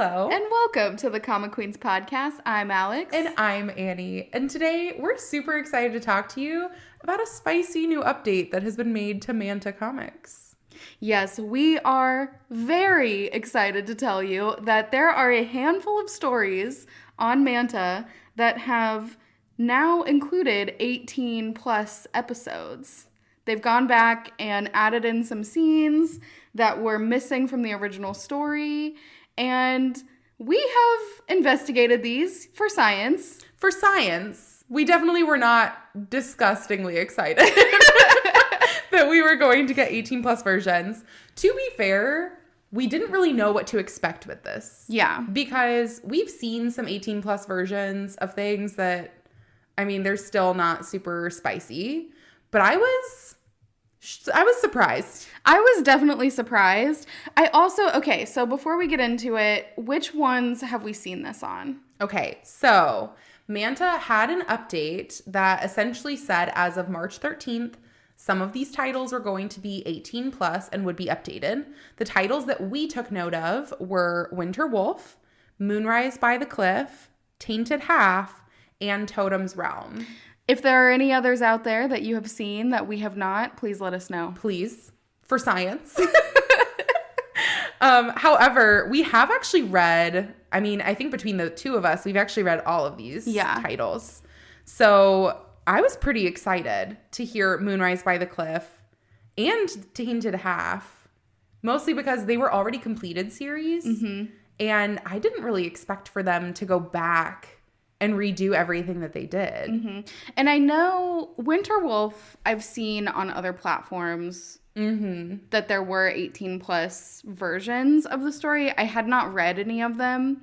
Hello. And welcome to the Comic Queens podcast. I'm Alex. And I'm Annie. And today we're super excited to talk to you about a spicy new update that has been made to Manta Comics. Yes, we are very excited to tell you that there are a handful of stories on Manta that have now included 18 plus episodes. They've gone back and added in some scenes that were missing from the original story. And we have investigated these for science. For science, we definitely were not disgustingly excited that we were going to get 18 plus versions. To be fair, we didn't really know what to expect with this. Yeah. Because we've seen some 18 plus versions of things that, I mean, they're still not super spicy. But I was surprised. I was definitely surprised. Okay, so before we get into it, which ones have we seen this on? Okay, so Manta had an update that essentially said as of March 13th, some of these titles were going to be 18 plus and would be updated. The titles that we took note of were Winter Wolf, Moonrise by the Cliff, Tainted Half, and Totem's Realm. If there are any others out there that you have seen that we have not, please let us know. Please, for science. However, we have actually read, I think between the two of us, we've actually read all of these titles. So I was pretty excited to hear Moonrise by the Cliff and Tainted Half, mostly because they were already completed series. Mm-hmm. And I didn't really expect for them to go back and redo everything that they did. Mm-hmm. And I know Winter Wolf, I've seen on other platforms that there were 18 plus versions of the story. I had not read any of them,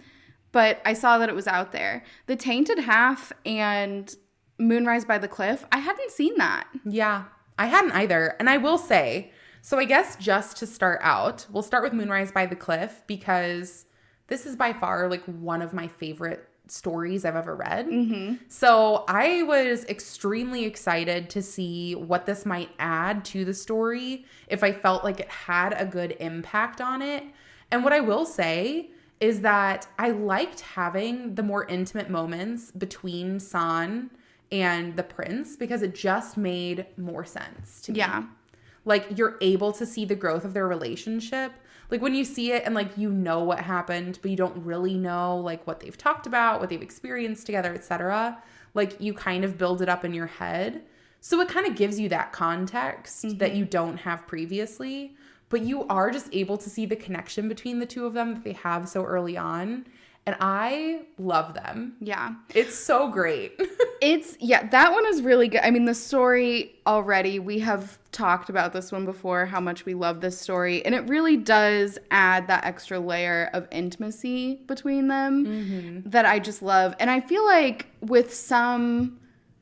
but I saw that it was out there. The Tainted Half and Moonrise by the Cliff, I hadn't seen that. Yeah, I hadn't either. And I will say, so I guess just to start out, we'll start with Moonrise by the Cliff because this is by far like one of my favorite stories I've ever read. Mm-hmm. So I was extremely excited to see what this might add to the story if I felt like it had a good impact on it. And what I will say is that I liked having the more intimate moments between San and the prince because it just made more sense to me. Yeah. Like, you're able to see the growth of their relationship. Like, when you see it and, like, you know what happened, but you don't really know, like, what they've talked about, what they've experienced together, etc. Like, you kind of build it up in your head. So it kind of gives you that context that you don't have previously. But you are just able to see the connection between the two of them that they have so early on. And I love them. Yeah. It's so great. That one is really good. I mean, the story already, we have talked about this one before, how much we love this story. And it really does add that extra layer of intimacy between them that I just love. And I feel like with some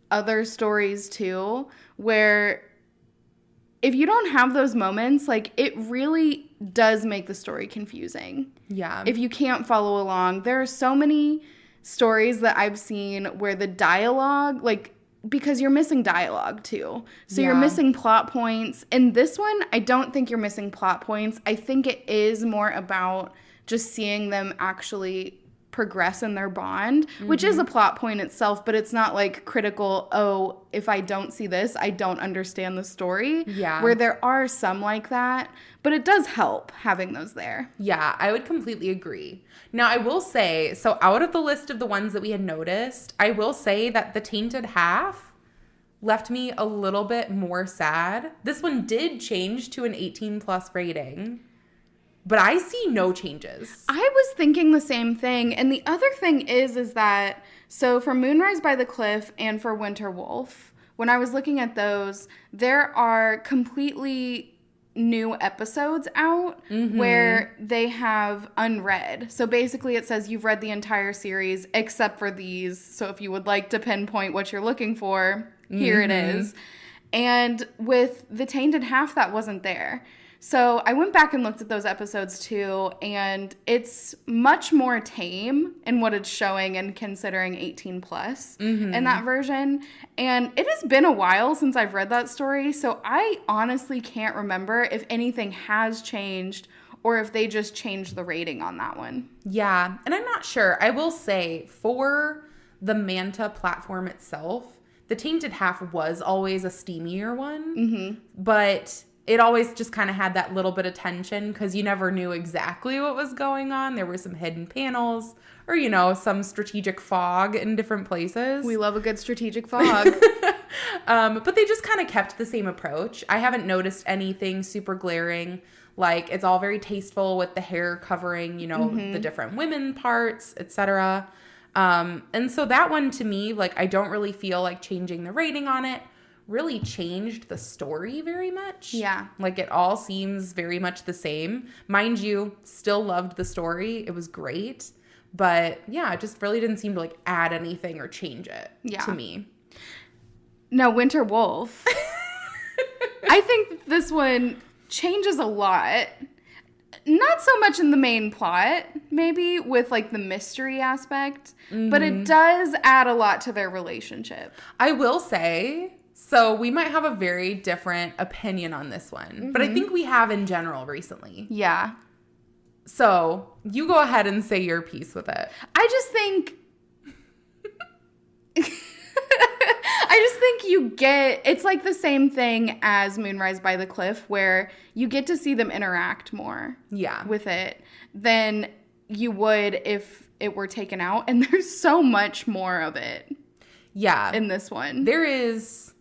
other stories too, where if you don't have those moments, like, it really does make the story confusing. Yeah. If you can't follow along, there are so many stories that I've seen where the dialogue, like, because you're missing dialogue too. So you're missing plot points. In this one, I don't think you're missing plot points. I think it is more about just seeing them actually progress in their bond, which is a plot point itself, but it's not like critical, oh, if I don't see this, I don't understand the story. Yeah. Where there are some like that, but it does help having those there. Yeah, I would completely agree. Now, I will say, so out of the list of the ones that we had noticed, I will say that the Tainted Half left me a little bit more sad. This one did change to an 18 plus rating. But I see no changes. I was thinking the same thing. And the other thing is that, so for Moonrise by the Cliff and for Winter Wolf, when I was looking at those, there are completely new episodes out where they have unread. So basically it says you've read the entire series except for these. So if you would like to pinpoint what you're looking for, here it is. And with the Tainted Half, that wasn't there. So I went back and looked at those episodes too, and it's much more tame in what it's showing and considering 18 plus in that version. And it has been a while since I've read that story, so I honestly can't remember if anything has changed or if they just changed the rating on that one. Yeah, and I'm not sure. I will say for the Manta platform itself, the Tainted Half was always a steamier one, but it always just kind of had that little bit of tension because you never knew exactly what was going on. There were some hidden panels or, you know, some strategic fog in different places. We love a good strategic fog. But they just kind of kept the same approach. I haven't noticed anything super glaring. Like, it's all very tasteful with the hair covering, you know, the different women parts, etc. And so that one, to me, like, I don't really feel like changing the rating on it really changed the story very much. Yeah. Like, it all seems very much the same. Mind you, still loved the story. It was great. But, yeah, it just really didn't seem to, like, add anything or change it to me. No, Winter Wolf. I think this one changes a lot. Not so much in the main plot, maybe, with, like, the mystery aspect. But it does add a lot to their relationship. I will say, so we might have a very different opinion on this one. But I think we have in general recently. Yeah. So you go ahead and say your piece with it. I just think you get, it's like the same thing as Moonrise by the Cliff, where you get to see them interact more with it than you would if it were taken out. And there's so much more of it in this one. There is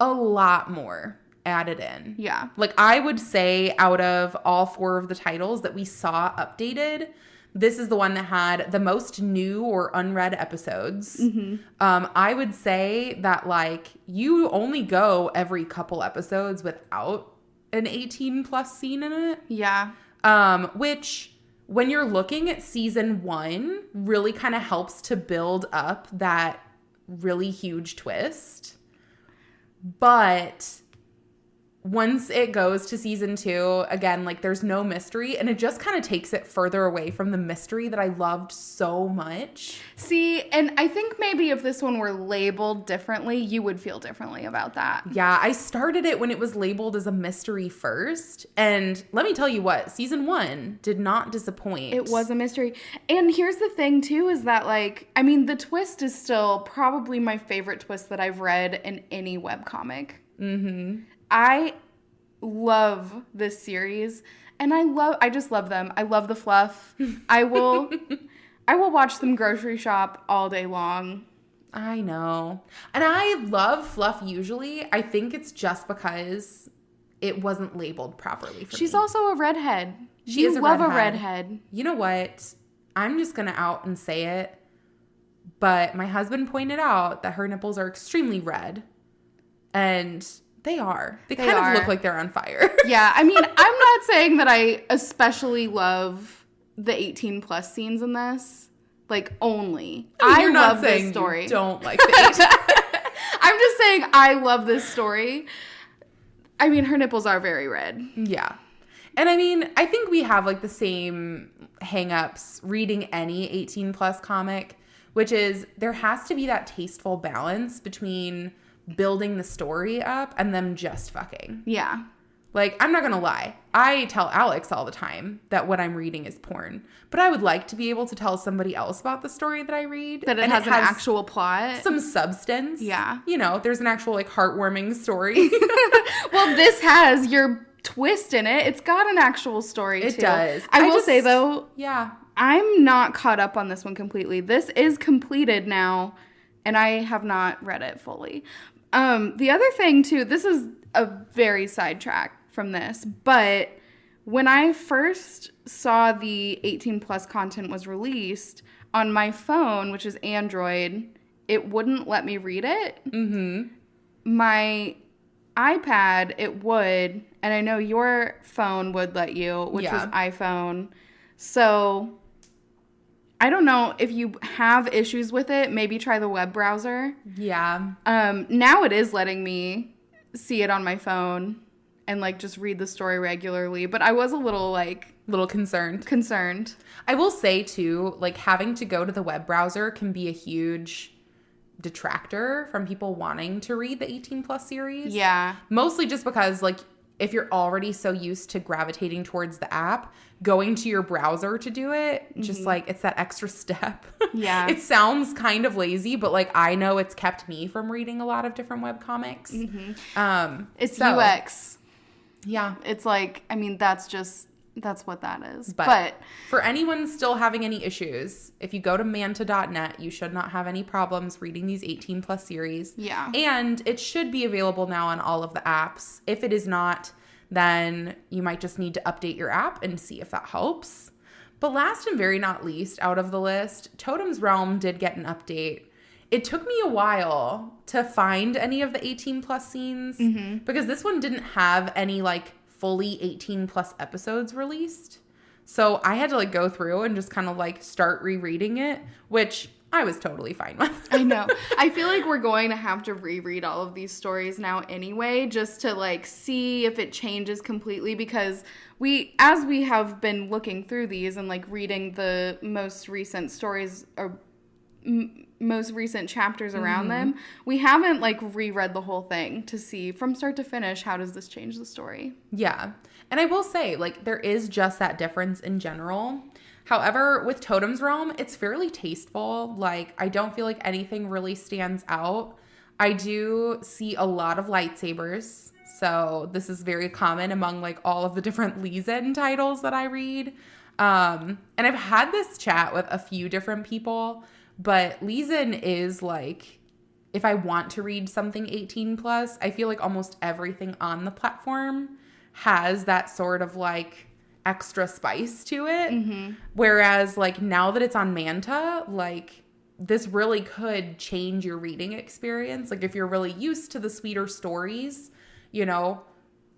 a lot more added in. Yeah. Like, I would say out of all 4 of the titles that we saw updated, this is the one that had the most new or unread episodes. I would say that, like, you only go every couple episodes without an 18 plus scene in it. Yeah. Which, when you're looking at season 1, really kind of helps to build up that really huge twist. But once it goes to season 2, again, like, there's no mystery, and it just kind of takes it further away from the mystery that I loved so much. See, and I think maybe if this one were labeled differently, you would feel differently about that. Yeah, I started it when it was labeled as a mystery first, and let me tell you what, season 1 did not disappoint. It was a mystery. And here's the thing, too, is that, like, I mean, the twist is still probably my favorite twist that I've read in any webcomic. I love this series, and I just love them. I love the fluff. I will watch them grocery shop all day long. I know. And I love fluff usually. I think it's just because it wasn't labeled properly for me. She's also a redhead. She is a love redhead. a redhead. You know what? I'm just going to out and say it, but my husband pointed out that her nipples are extremely red, and they are. They kind of look like they're on fire. Yeah, I mean, I'm not saying that I especially love the 18 plus scenes in this. Like, only. I You're love not saying this story. You don't like the 18. I'm just saying I love this story. I mean, her nipples are very red. Yeah. And I mean, I think we have, like, the same hang-ups reading any 18 plus comic, which is there has to be that tasteful balance between building the story up and them just fucking. Yeah. Like, I'm not gonna lie. I tell Alex all the time that what I'm reading is porn. But I would like to be able to tell somebody else about the story that I read. That it has an actual plot. Some substance. Yeah. You know, there's an actual, like, heartwarming story. Well, this has your twist in it. It's got an actual story, too. It does. I will say, though, yeah, I'm not caught up on this one completely. This is completed now, and I have not read it fully. The other thing, too, this is a very sidetrack from this, but when I first saw the 18 plus content was released on my phone, which is Android, it wouldn't let me read it. My iPad, it would, and I know your phone would let you, which was iPhone. So I don't know if you have issues with it. Maybe try the web browser. Yeah. Now it is letting me see it on my phone and, like, just read the story regularly. But I was a little concerned. I will say, too, like, having to go to the web browser can be a huge detractor from people wanting to read the 18 plus series. Yeah. Mostly just because, like, if you're already so used to gravitating towards the app, going to your browser to do it, just like it's that extra step. Yeah. It sounds kind of lazy, but like I know it's kept me from reading a lot of different webcomics. It's UX. Yeah. It's like, I mean, that's what that is. But for anyone still having any issues, if you go to manta.net, you should not have any problems reading these 18 plus series. Yeah. And it should be available now on all of the apps. If it is not, then you might just need to update your app and see if that helps. But last and very not least out of the list, Totem's Realm did get an update. It took me a while to find any of the 18 plus scenes because this one didn't have any like fully 18 plus episodes released. So I had to like go through and just kind of like start rereading it, which I was totally fine with. I know. I feel like we're going to have to reread all of these stories now anyway, just to like see if it changes completely, because as we have been looking through these and like reading the most recent stories or most recent chapters around them, we haven't like reread the whole thing to see from start to finish, how does this change the story? Yeah. And I will say, like, there is just that difference in general. However, with Totem's Realm, it's fairly tasteful. Like, I don't feel like anything really stands out. I do see a lot of lightsabers. So this is very common among like all of the different Lizen titles that I read. And I've had this chat with a few different people, but Lizen is like, if I want to read something 18 plus, I feel like almost everything on the platform has that sort of like extra spice to it. Whereas like now that it's on Manta, like this really could change your reading experience. Like if you're really used to the sweeter stories, you know,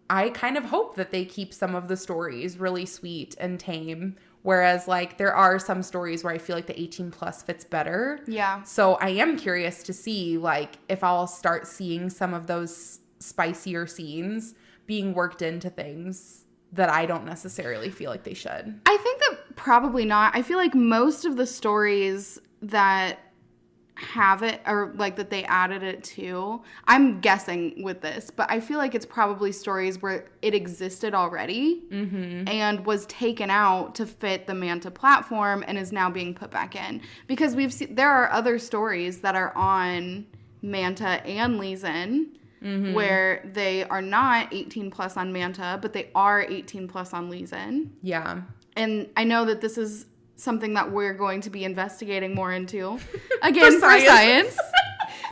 I kind of hope that they keep some of the stories really sweet and tame. Whereas like there are some stories where I feel like the 18 plus fits better. Yeah. So I am curious to see like if I'll start seeing some of those spicier scenes being worked into things that I don't necessarily feel like they should. I think that probably not. I feel like most of the stories that have it, or like that they added it to, I'm guessing with this, but I feel like it's probably stories where it existed already and was taken out to fit the Manta platform and is now being put back in. Because there are other stories that are on Manta and Lizen where they are not 18 plus on Manta, but they are 18 plus on Lizen. Yeah. And I know that this is something that we're going to be investigating more into, again, for science,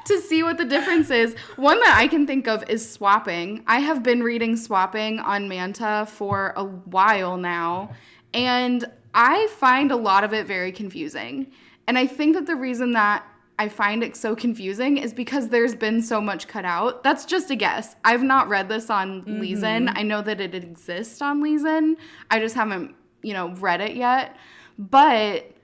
to see what the difference is. One that I can think of is swapping. I have been reading swapping on Manta for a while now, and I find a lot of it very confusing. And I think that the reason that I find it so confusing is because there's been so much cut out. That's just a guess. I've not read this on Lizen. I know that it exists on Lizen. I just haven't, read it yet. But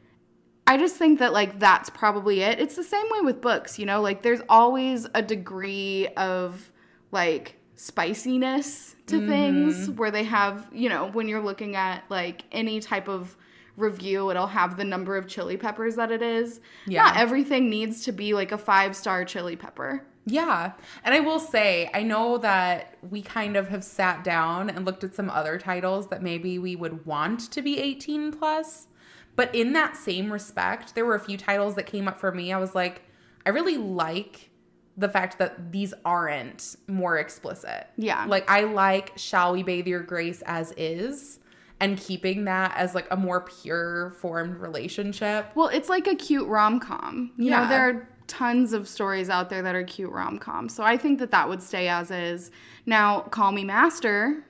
I just think that, like, that's probably it. It's the same way with books, like, there's always a degree of, like, spiciness to things where they have, when you're looking at, like, any type of review, it'll have the number of chili peppers that it is. Yeah. Not everything needs to be, like, a 5-star chili pepper. Yeah. And I will say, I know that we kind of have sat down and looked at some other titles that maybe we would want to be 18 plus. But in that same respect, there were a few titles that came up for me. I was like, I really like the fact that these aren't more explicit. Yeah. Like, I like Shall We Bathe Your Grace as is, and keeping that as like a more pure formed relationship. Well, it's like a cute rom-com. You know, there are tons of stories out there that are cute rom-coms. So I think that would stay as is. Now, Call Me Master,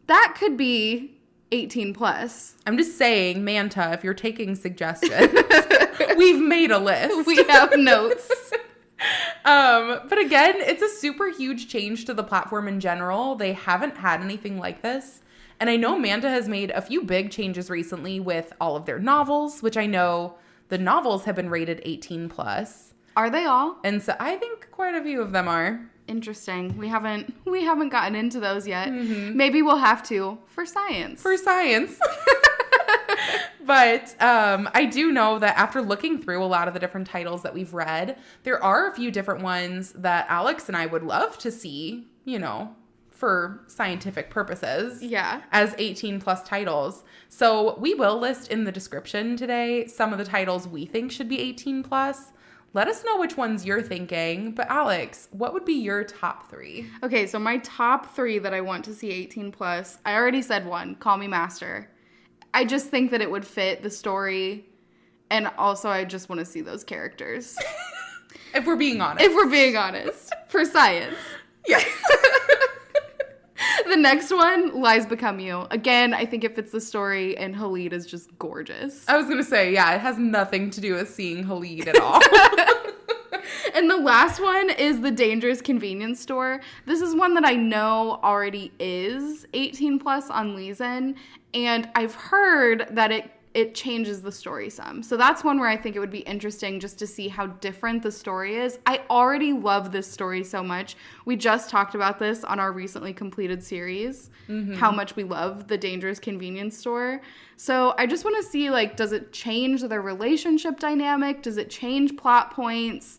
that could be 18 plus. I'm just saying, Manta, if you're taking suggestions, we've made a list. We have notes. But again, it's a super huge change to the platform in general. They haven't had anything like this. And I know Manta has made a few big changes recently with all of their novels, which I know the novels have been rated 18 plus. Are they all? And so I think quite a few of them are. Interesting. We haven't gotten into those yet. Maybe we'll have to for science. But I do know that after looking through a lot of the different titles that we've read, there are a few different ones that Alex and I would love to see, for scientific purposes. Yeah. As 18 plus titles. So we will list in the description today some of the titles we think should be 18 plus. Let us know which ones you're thinking. But Alex, what would be your top 3? Okay, so my top 3 that I want to see 18 plus, I already said one, Call Me Master. I just think that it would fit the story, and also I just want to see those characters. If we're being honest. If we're being honest. For science. Yes. The next one, Lies Become You. Again, I think it fits the story, and Halid is just gorgeous. I was going to say, yeah, it has nothing to do with seeing Halid at all. And the last one is The Dangerous Convenience Store. This is one that I know already is 18 plus on Leeson, and I've heard that it changes the story some. So that's one where I think it would be interesting just to see how different the story is. I already love this story so much. We just talked about this on our recently completed series, how much we love The Dangerous Convenience Store. So I just want to see, like, does it change their relationship dynamic? Does it change plot points?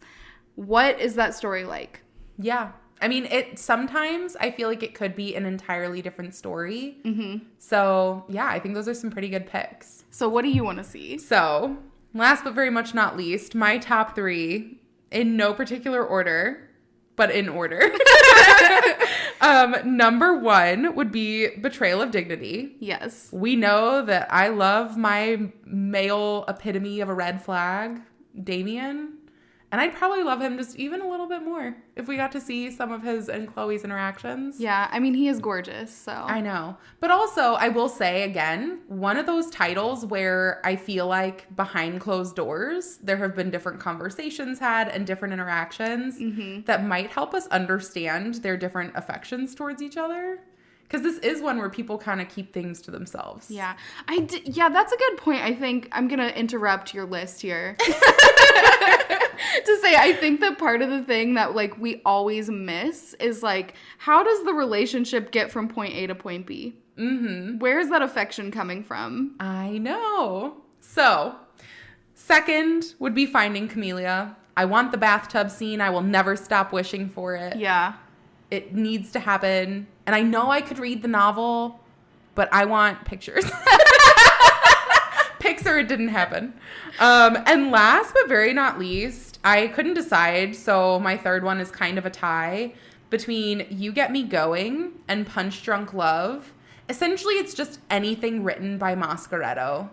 What is that story like? Yeah. I mean, sometimes I feel like it could be an entirely different story. Mm-hmm. So, yeah, I think those are some pretty good picks. So what do you want to see? So, last but very much not least, my top 3, in no particular order, but in order. Number 1 would be Betrayal of Dignity. Yes. We know that I love my male epitome of a red flag, Damien. And I'd probably love him just even a little bit more if we got to see some of his and Chloe's interactions. Yeah, I mean, he is gorgeous, so. I know. But also, I will say, again, one of those titles where I feel like behind closed doors, there have been different conversations had and different interactions that might help us understand their different affections towards each other. Because this is one where people kind of keep things to themselves. Yeah. Yeah, that's a good point. I think I'm going to interrupt your list here. To say, I think that part of the thing that, like, we always miss is, like, how does the relationship get from point A to point B? Mm-hmm. Where is that affection coming from? I know. So, second would be Finding Camellia. I want the bathtub scene. I will never stop wishing for it. Yeah. It needs to happen. And I know I could read the novel, but I want pictures. Pixar, it didn't happen. And last but very not least, I couldn't decide, so my third one is kind of a tie between You Get Me Going and Punch Drunk Love. Essentially, it's just anything written by Mascaretto,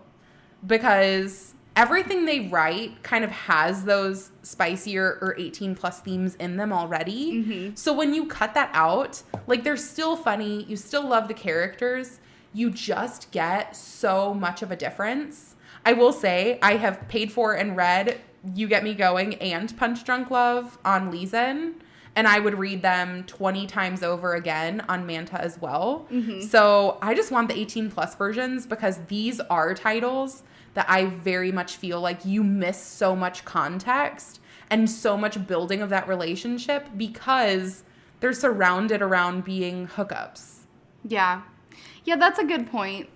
because everything they write kind of has those spicier or 18 plus themes in them already. Mm-hmm. So when you cut that out, like, they're still funny, you still love the characters, you just get so much of a difference. I will say I have paid for and read You Get Me Going and Punch Drunk Love on Leeson, and I would read them 20 times over again on Manta as well. Mm-hmm. So I just want the 18 plus versions, because these are titles that I very much feel like you miss so much context and so much building of that relationship because they're surrounded around being hookups. Yeah. Yeah, that's a good point.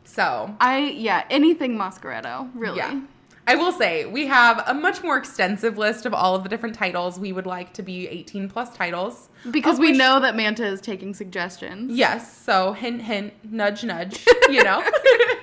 So. Anything Mascaretto, really. Yeah. I will say, we have a much more extensive list of all of the different titles we would like to be 18 plus titles. Because we know that Manta is taking suggestions. Yes. So hint, hint, nudge, nudge,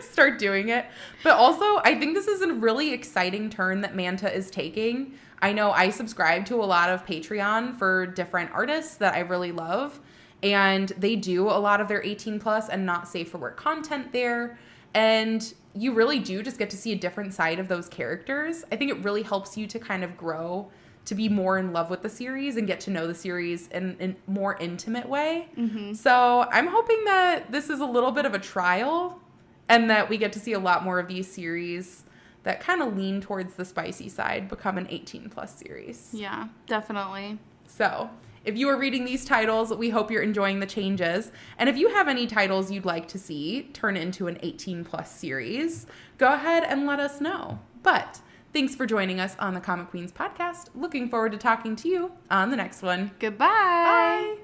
start doing it. But also, I think this is a really exciting turn that Manta is taking. I know I subscribe to a lot of Patreon for different artists that I really love. And they do a lot of their 18 plus and not safe for work content there. And you really do just get to see a different side of those characters. I think it really helps you to kind of grow, to be more in love with the series and get to know the series in a more intimate way. Mm-hmm. So I'm hoping that this is a little bit of a trial and that we get to see a lot more of these series that kind of lean towards the spicy side become an 18 plus series. Yeah, definitely. So if you are reading these titles, we hope you're enjoying the changes. And if you have any titles you'd like to see turn into an 18 plus series, go ahead and let us know. But thanks for joining us on the Comic Queens podcast. Looking forward to talking to you on the next one. Goodbye. Bye.